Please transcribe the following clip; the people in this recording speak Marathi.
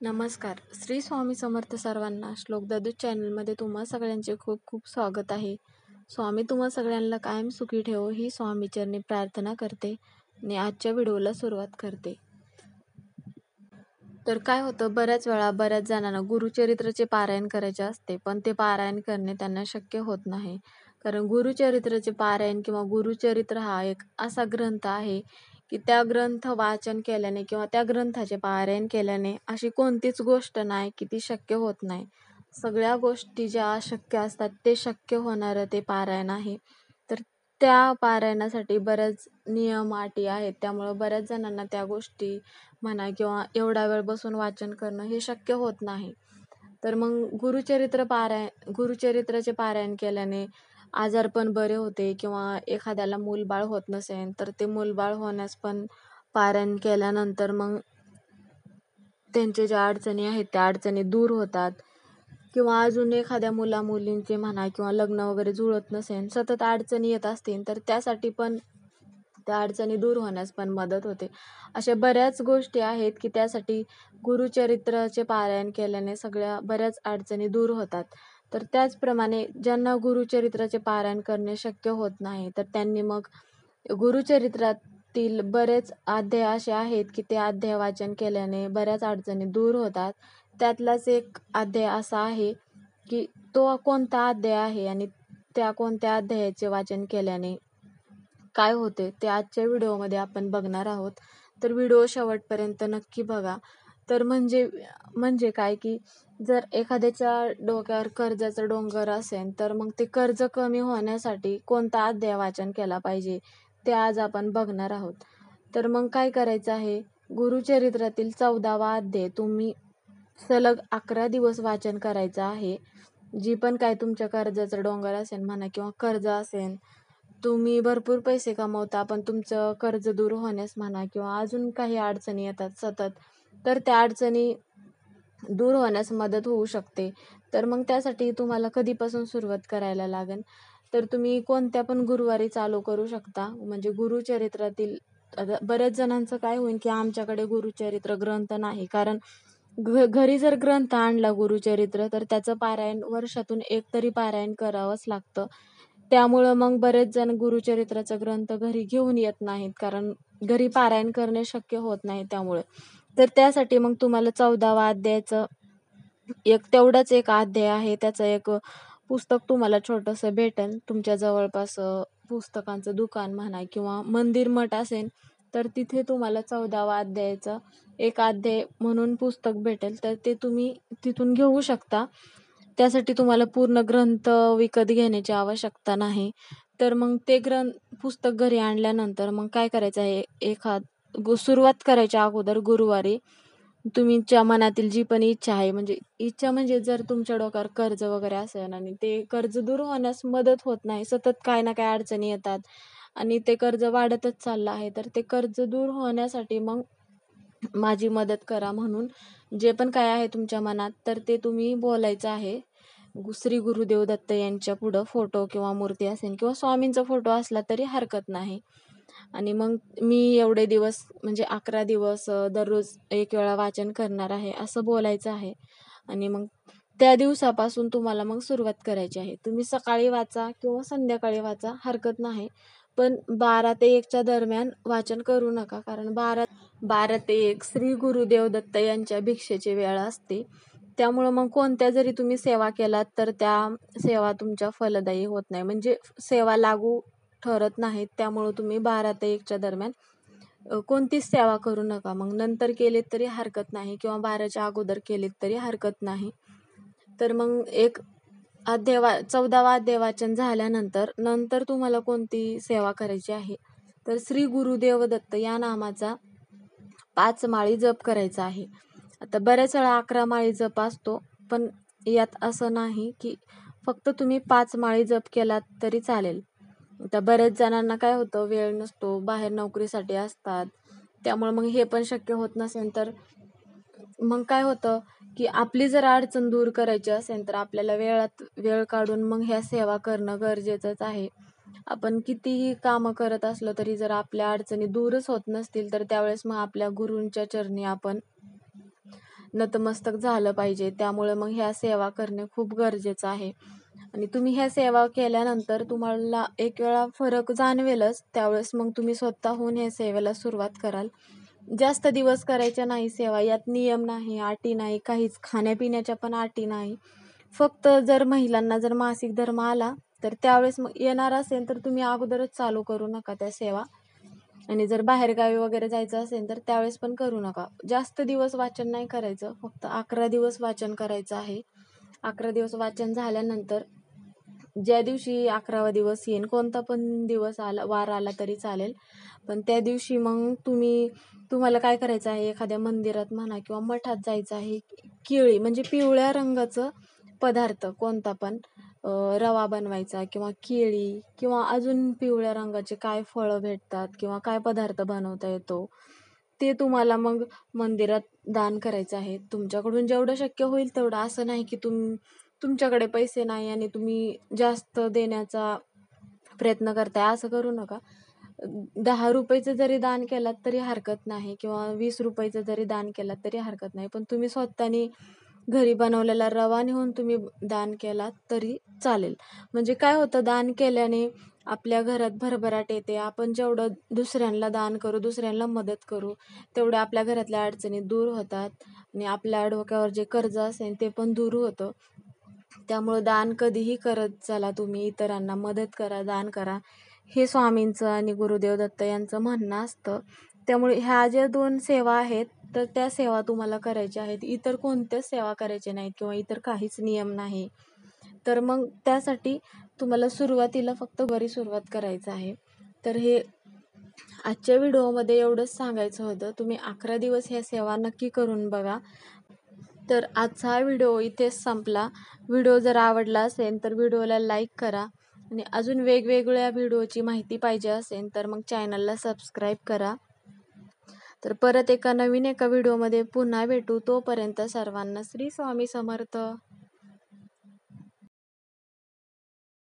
नमस्कार. श्री स्वामी समर्थ सर्वांना. श्लोक दादू चॅनलमध्ये तुम्हा सगळ्यांचे खूप खूप स्वागत आहे. स्वामी तुम्हा सगळ्यांना कायम सुखी ठेवो ही स्वामीचरणी प्रार्थना करते आणि आजच्या व्हिडिओला सुरुवात करते. तर काय होतं, बऱ्याच वेळा बऱ्याच जणांना गुरुचरित्राचे पारायण करायचे असते, पण ते पारायण करणे त्यांना शक्य होत नाही. कारण गुरुचरित्राचे पारायण किंवा गुरुचरित्र हा एक असा ग्रंथ आहे की त्या ग्रंथ वाचन केल्याने किंवा त्या ग्रंथाचे पारायण केल्याने अशी कोणतीच गोष्ट नाही की ती शक्य होत नाही. सगळ्या गोष्टी ज्या अशक्य असतात ते शक्य होणारं ते पारायण आहे. तर त्या पारायणासाठी बऱ्याच नियम अटी आहेत. त्यामुळं बऱ्याच जणांना त्या गोष्टी म्हणा किंवा एवढा वेळ बसून वाचन करणं हे शक्य होत नाही. तर मग गुरुचरित्राचे पारायण केल्याने आजारपण बरे होते किंवा एखाद्याला मूलबाळ होत नसेल तर ते मूलबाळ होण्यास पण पारायण केल्यानंतर मग त्यांच्या ज्या अडचणी आहेत त्या अडचणी दूर होतात. किंवा अजून एखाद्या मुलींचे म्हणा किंवा लग्न वगैरे जुळत नसेल, सतत अडचणी येत असतील तर त्यासाठी पण त्या अडचणी दूर होण्यास पण मदत होते. अशा बऱ्याच गोष्टी आहेत की त्यासाठी गुरुचरित्राचे पारायण केल्याने सगळ्या बऱ्याच अडचणी दूर होतात. तर त्याचप्रमाणे ज्यांना गुरुचरित्राचे पारायण करणे शक्य होत नाही तर त्यांनी मग गुरुचरित्रातील बरेच अध्याय असे आहेत की ते अध्याय वाचन केल्याने बऱ्याच अडचणी दूर होतात. त्यातलाच एक अध्याय असा आहे की तो कोणता अध्याय आहे आणि त्या कोणत्या अध्यायाचे वाचन केल्याने काय होते ते आजच्या व्हिडिओमध्ये आपण बघणार आहोत. तर व्हिडिओ शेवटपर्यंत नक्की बघा. तर म्हणजे काय की जर एखाद्याच्या डोक्यावर कर्जाचा डोंगर असेल तर मग ते कर्ज कमी होण्यासाठी कोणता अध्याय वाचन केला पाहिजे ते आज आपण बघणार आहोत. तर मग काय करायचं आहे, गुरुचरित्रातील 14वा अध्याय तुम्ही सलग 11 दिवस वाचन करायचं आहे. जी पण काय तुमच्या कर्जाचा डोंगर असेल म्हणा किंवा कर्ज असेल, तुम्ही भरपूर पैसे कमवता पण तुमचं कर्ज दूर होण्यास म्हणा किंवा अजून काही अडचणी येतात सतत, तर त्या अडचणी दूर होण्यास मदत होऊ शकते. तर मग त्यासाठी तुम्हाला कधीपासून सुरुवात करायला लागेल, तर तुम्ही कोणत्या पण गुरुवारी चालू करू शकता. म्हणजे गुरुचरित्रातील आता बऱ्याच जणांचं काय होईल की आमच्याकडे गुरुचरित्र ग्रंथ नाही, कारण घरी जर ग्रंथ आणला गुरुचरित्र तर त्याचं पारायण वर्षातून एक तरी पारायण करावंच लागतं. त्यामुळं मग बरेच जण गुरुचरित्राचा ग्रंथ घरी घेऊन येत नाहीत, कारण घरी पारायण करणे शक्य होत नाही त्यामुळे. तर त्यासाठी मग तुम्हाला 14वा अध्यायाचं तेवढाच एक अध्याय आहे, त्याचं एक पुस्तक तुम्हाला छोटंसं भेटेल. तुमच्या जवळपास पुस्तकांचं दुकान म्हणा किंवा मंदिर मठ असेल तर तिथे तुम्हाला 14वा अध्यायाचं एक अध्याय म्हणून पुस्तक भेटेल, तर ते तुम्ही तिथून घेऊ शकता. त्यासाठी तुम्हाला पूर्ण ग्रंथ विकत घेण्याची आवश्यकता नाही. तर मग ते पुस्तक घरी आणल्यानंतर मग काय करायचं आहे, सुरुवात करायच्या अगोदर गुरुवारी तुमच्या मनातील जी पण इच्छा आहे, म्हणजे जर तुमच्या डोक्यावर कर्ज वगैरे असेल आणि ते कर्ज दूर होण्यास मदत होत नाही, सतत काय ना काय अडचणी येतात आणि ते कर्ज वाढतच चाललं आहे, तर ते कर्ज दूर होण्यासाठी मग माझी मदत करा म्हणून जे पण काय आहे तुमच्या मनात तर ते तुम्ही बोलायचं आहे. श्री गुरुदेव दत्त यांच्या पुढं फोटो किंवा मूर्ती असेल किंवा स्वामींचा फोटो असला तरी हरकत नाही. आणि मग मी एवढे दिवस म्हणजे 11 दिवस दररोज एक वेळा वाचन करणार आहे असं बोलायचं आहे. आणि मग त्या दिवसापासून तुम्हाला मग सुरुवात करायची आहे. तुम्ही सकाळी वाचा किंवा संध्याकाळी वाचा, हरकत नाही. पण 12 ते 1च्या दरम्यान वाचन करू नका, कारण 12 ते 1 श्री गुरुदेव दत्त यांच्या भिक्षेची वेळ असते. त्यामुळं मग कोणत्या जरी तुम्ही सेवा केलात तर त्या सेवा तुमच्या फलदायी होत नाही, म्हणजे सेवा लागू ठरत नाहीत. त्यामुळं तुम्ही 12 ते 1च्या दरम्यान कोणतीच सेवा करू नका. मग नंतर केलीत तरी हरकत नाही किंवा 12च्या अगोदर केलीत तरी हरकत नाही. तर मग 14वा अध्याय वाचन झाल्यानंतर तुम्हाला कोणती सेवा करायची आहे, तर श्री गुरुदेव दत्त या नामाचा 5 माळी जप करायचा आहे. आता बऱ्याच वेळा 11 माळी जप असतो, पण यात असं नाही की फक्त तुम्ही 5 माळी जप केलात तरी चालेल. आता बऱ्याच जणांना काय होतं, वेळ नसतो, बाहेर नोकरीसाठी असतात, त्यामुळे मग हे पण शक्य होत नसेल तर मग काय होतं की आपली जर अडचण दूर करायची असेल तर आपल्याला वेळ काढून मग ह्या सेवा करणं गरजेचंच आहे. आपण कितीही कामं करत असलो तरी जर आपल्या अडचणी दूरच होत नसतील तर त्यावेळेस मग आपल्या गुरूंच्या चरणी आपण नतमस्तक झालं पाहिजे. त्यामुळे मग ह्या सेवा करणे खूप गरजेचं आहे. आणि तुम्ही ह्या सेवा केल्यानंतर तुम्हाला एक वेळा फरक जाणवेलच. त्यावेळेस मग तुम्ही स्वतःहून ह्या सेवेला सुरुवात कराल. जास्त दिवस करायच्या नाही सेवा. यात नियम नाही, अटी नाही, काहीच खाण्यापिण्याच्या पण अटी नाही. फक्त जर महिलांना जर मासिक धर्म आला तर त्यावेळेस मग येणार असेल तर तुम्ही अगोदरच चालू करू नका त्या सेवा. आणि जर बाहेरगावी वगैरे जायचं असेल तर त्यावेळेस पण करू नका. जास्त दिवस वाचन नाही करायचं, फक्त 11 दिवस वाचन करायचं आहे. 11 दिवस वाचन झाल्यानंतर ज्या दिवशी 11वा दिवस येईल, कोणता पण दिवस आला, वार आला तरी चालेल, पण त्या दिवशी मग तुम्हाला काय करायचं आहे, एखाद्या मंदिरात म्हणा किंवा मठात जायचं आहे. केळी म्हणजे पिवळ्या रंगाचं पदार्थ कोणता पण, रवा बनवायचा किंवा केळी किंवा अजून पिवळ्या रंगाचे काय फळं भेटतात किंवा काय पदार्थ बनवता येतो, ते तुम्हाला मग मंदिरात दान करायचं आहे. तुमच्याकडून जेवढं शक्य होईल तेवढं. असं नाही की तुमच्याकडे पैसे नाही आणि तुम्ही जास्त देण्याचा प्रयत्न करताय, असं करू नका. 10 रुपयाचं जरी दान केलात तरी हरकत नाही किंवा 20 रुपयाचं जरी दान केलात तरी हरकत नाही. पण तुम्ही स्वतःनी घरी बनवलेला रवा नेऊन तुम्ही दान केलात तरी चालेल. म्हणजे काय होतं, दान केल्याने आपल्या घरात भरभराट येते. आपण जेवढं दुसऱ्यांना दान करू, दुसऱ्यांना मदत करू, तेवढ्या आपल्या घरातल्या अडचणी दूर होतात आणि आपल्या डोक्यावर जे कर्ज असेल ते पण दूर होतं. त्यामुळं दान कधीही करत चला तुम्ही. इतरांना मदत करा, दान करा. हे स्वामींचं आणि गुरुदेव दत्त यांचं म्हणणं असतं. त्यामुळे ह्या ज्या 2 सेवा आहेत, तर त्या सेवा तुम्हाला करायच्या आहेत. इतर कोणत्याच सेवा करायच्या नाहीत किंवा इतर काहीच नियम नाही. तर मग त्यासाठी तुम्हाला सुरुवातीला फक्त बरी सुरुवात करायचं आहे. तर हे आजच्या व्हिडिओमध्ये एवढंच सांगायचं होतं. तुम्ही 11 दिवस ह्या सेवा नक्की करून बघा. तर आजचा हा व्हिडिओ इथेच संपला. व्हिडिओ जर आवडला असेल तर व्हिडिओला लाईक करा आणि अजून वेगवेगळ्या व्हिडिओची माहिती पाहिजे असेल तर मग चॅनलला सबस्क्राईब करा. तर परत एका नवीन व्हिडिओमध्ये पुन्हा भेटू. तोपर्यंत सर्वांना श्री स्वामी समर्थ.